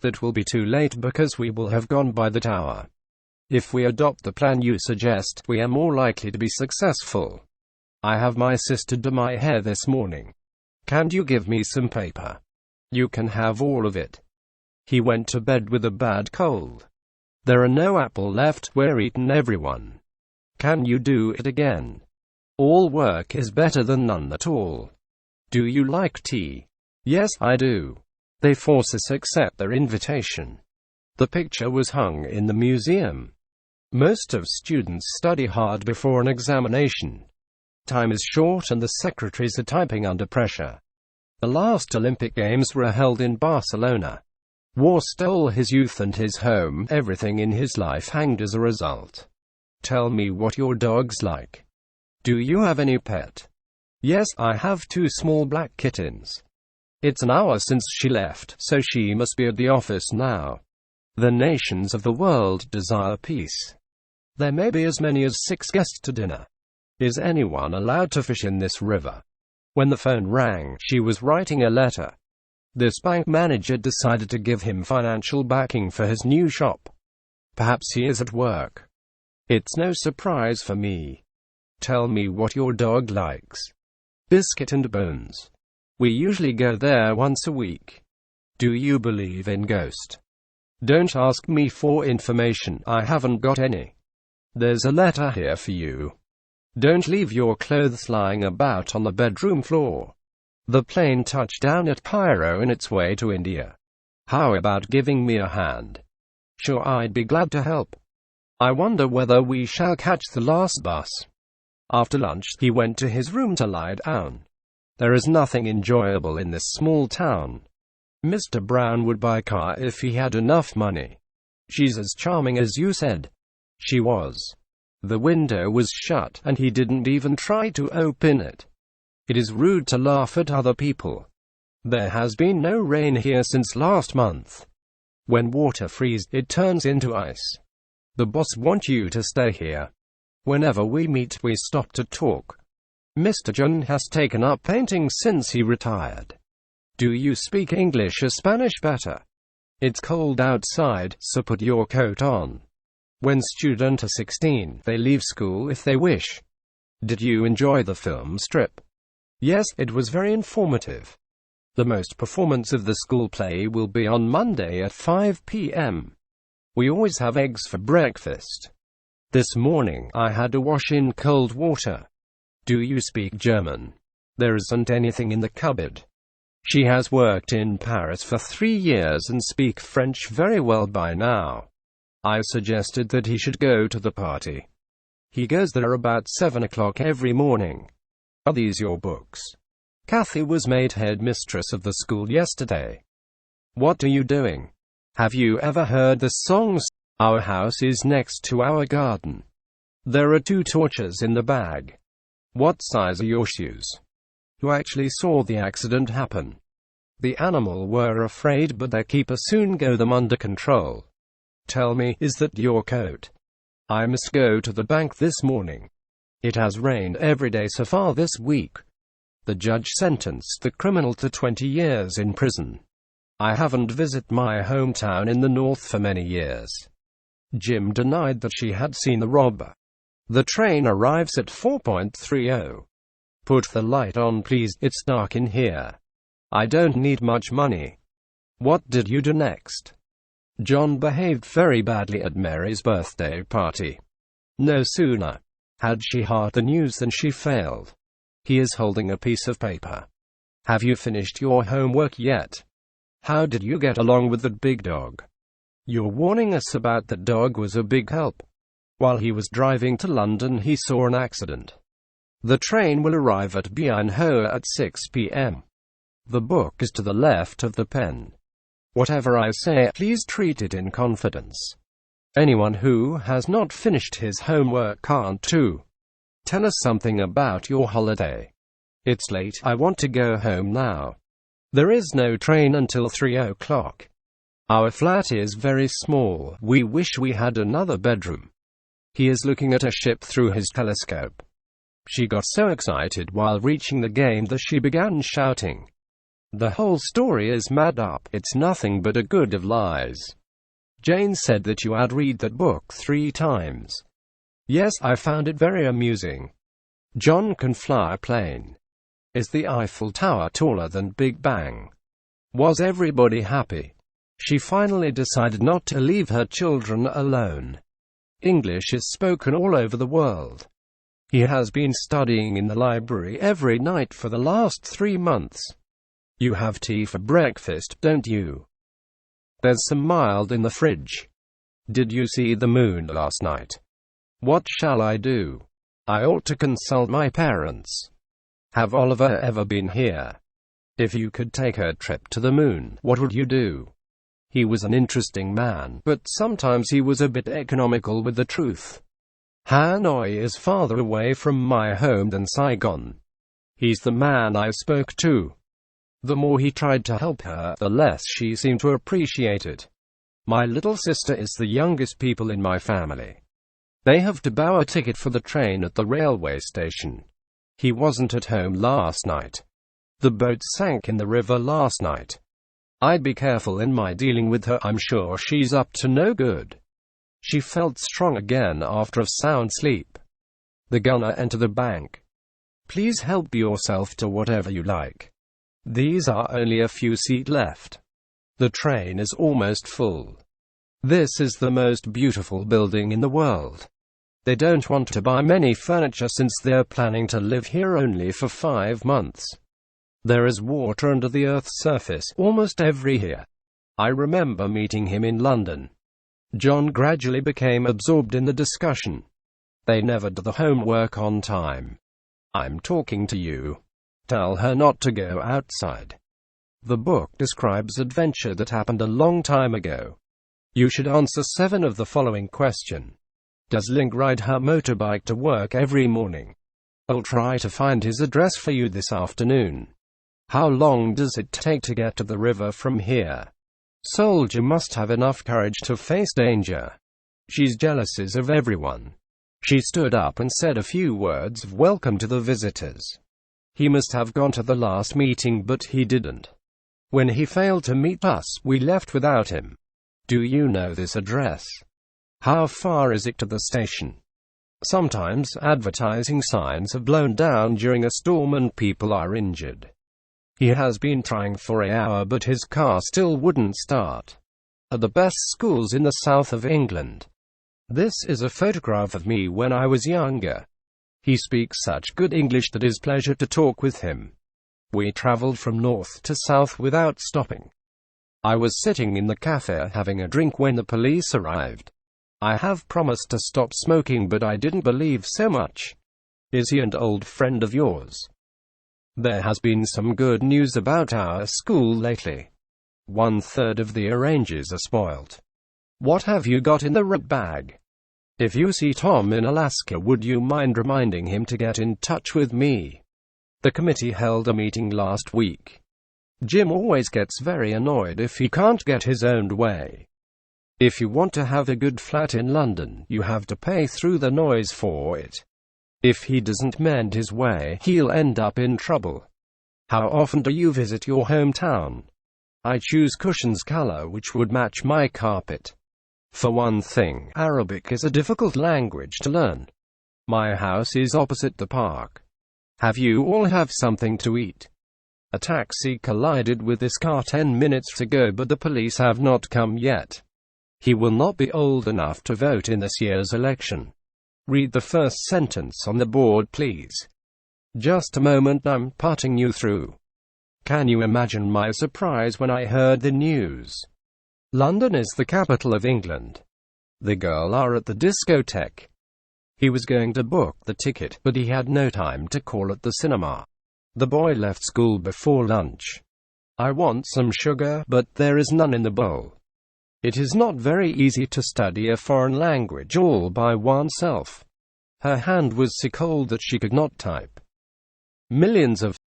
That will be too late because we will have gone by that hour. If we adopt the plan you suggest, we are more likely to be successful. I have my sister do my hair this morning. Can you give me some paper? You can have all of it. He went to bed with a bad cold. There are no apple left, we're eaten everyone. Can you do it again? All work is better than none at all. Do you like tea? Yes, I do. They force us to accept their invitation. The picture was hung in the museum. Most of students study hard before an examination. Time is short and the secretaries are typing under pressure. The last Olympic Games were held in Barcelona. War stole his youth and his home, everything in his life hanged as a result. Tell me what your dog's like. Do you have any pet? Yes, I have 2 small black kittens. It's an hour since she left, so she must be at the office now. The nations of the world desire peace. There may be as many as 6 guests to dinner. Is anyone allowed to fish in this river? When the phone rang, she was writing a letter. This bank manager decided to give him financial backing for his new shop. Perhaps he is at work. It's no surprise for me. Tell me what your dog likes. Biscuit and Bones. We usually go there once a week. Do you believe in ghosts? Don't ask me for information, I haven't got any. There's a letter here for you. Don't leave your clothes lying about on the bedroom floor. The plane touched down at Cairo on its way to India. How about giving me a hand? Sure, I'd be glad to help. I wonder whether we shall catch the last bus. After lunch, he went to his room to lie down. There is nothing enjoyable in this small town. Mr. Brown would buy a car if he had enough money. She's as charming as you said. She was. The window was shut, and he didn't even try to open it. It is rude to laugh at other people. There has been no rain here since last month. When water freezes, it turns into ice. The boss wants you to stay here. Whenever we meet, we stop to talk. Mr. John has taken up painting since he retired. Do you speak English or Spanish better? It's cold outside, so put your coat on. When students are 16, they leave school if they wish. Did you enjoy the film strip? Yes, it was very informative. The most performance of the school play will be on Monday at 5 p.m. We always have eggs for breakfast. This morning, I had to wash in cold water. Do you speak German? There isn't anything in the cupboard. She has worked in Paris for 3 years and speaks French very well by now. I suggested that he should go to the party. He goes there about 7 o'clock every morning. Are these your books? Kathy was made headmistress of the school yesterday. What are you doing? Have you ever heard the song, Our House is Next to Our Garden? There are 2 torches in the bag. What size are your shoes? Who actually saw the accident happen? The animal were afraid, but their keeper soon got them under control. Tell me, is that your coat? I must go to the bank this morning. It has rained every day so far this week. The judge sentenced the criminal to 20 years in prison. I haven't visited my hometown in the north for many years. Jim denied that she had seen the robber. The train arrives at 4:30. Put the light on, please, it's dark in here. I don't need much money. What did you do next? John behaved very badly at Mary's birthday party. No sooner had she heard the news than she failed. He is holding a piece of paper. Have you finished your homework yet? How did you get along with that big dog? Your warning us about that dog was a big help. While he was driving to London, he saw an accident. The train will arrive at Bien Hoa at 6 p.m. The book is to the left of the pen. Whatever I say, please treat it in confidence. Anyone who has not finished his homework can't too. Tell us something about your holiday. It's late, I want to go home now. There is no train until 3 o'clock. Our flat is very small, we wish we had another bedroom. He is looking at a ship through his telescope. She got so excited while reaching the game that she began shouting. The whole story is mad up. It's nothing but a good of lies. Jane said that you had read that book 3 times. Yes, I found it very amusing. John can fly a plane. Is the Eiffel Tower taller than Big Bang? Was everybody happy? She finally decided not to leave her children alone. English is spoken all over the world. He has been studying in the library every night for the last 3 months. You have tea for breakfast, don't you? There's some mild in the fridge. Did you see the moon last night? What shall I do? I ought to consult my parents. Have Oliver ever been here? If you could take a trip to the moon, what would you do? He was an interesting man, but sometimes he was a bit economical with the truth. Hanoi is farther away from my home than Saigon. He's the man I spoke to. The more he tried to help her, the less she seemed to appreciate it. My little sister is the youngest people in my family. They have to buy a ticket for the train at the railway station. He wasn't at home last night. The boat sank in the river last night. I'd be careful in my dealing with her. I'm sure she's up to no good. She felt strong again after a sound sleep. The gunner entered the bank. Please help yourself to whatever you like. These are only a few seats left. The train is almost full. This is the most beautiful building in the world. They don't want to buy many furniture since they're planning to live here only for 5 months. There is water under the Earth's surface almost every year. I remember meeting him in London. John gradually became absorbed in the discussion. They never do the homework on time. I'm talking to you. Tell her not to go outside. The book describes adventure that happened a long time ago. You should answer 7 of the following question. Does Link ride her motorbike to work every morning? I'll try to find his address for you this afternoon. How long does it take to get to the river from here? Soldier must have enough courage to face danger. She's jealous of everyone. She stood up and said a few words of welcome to the visitors. He must have gone to the last meeting, but he didn't. When he failed to meet us, we left without him. Do you know this address? How far is it to the station? Sometimes advertising signs have blown down during a storm and people are injured. He has been trying for an hour, but his car still wouldn't start. At the best schools in the south of England. This is a photograph of me when I was younger. He speaks such good English that it is a pleasure to talk with him. We traveled from north to south without stopping. I was sitting in the cafe having a drink when the police arrived. I have promised to stop smoking, but I didn't believe so much. Is he an old friend of yours? There has been some good news about our school lately. 1/3 of the oranges are spoiled. What have you got in the red bag? If you see Tom in Alaska, would you mind reminding him to get in touch with me? The committee held a meeting last week. Jim always gets very annoyed if he can't get his own way. If you want to have a good flat in London, you have to pay through the nose for it. If he doesn't mend his way, he'll end up in trouble. How often do you visit your hometown? I choose cushions color which would match my carpet. For one thing, Arabic is a difficult language to learn. My house is opposite the park. Have you all have something to eat? A taxi collided with this car 10 minutes ago, but the police have not come yet. He will not be old enough to vote in this year's election. Read the first sentence on the board, please. Just a moment, I'm putting you through. Can you imagine my surprise when I heard the news? London is the capital of England. The girls are at the discotheque. He was going to book the ticket, but he had no time to call at the cinema. The boy left school before lunch. I want some sugar, but there is none in the bowl. It is not very easy to study a foreign language all by oneself. Her hand was so cold that she could not type. Millions of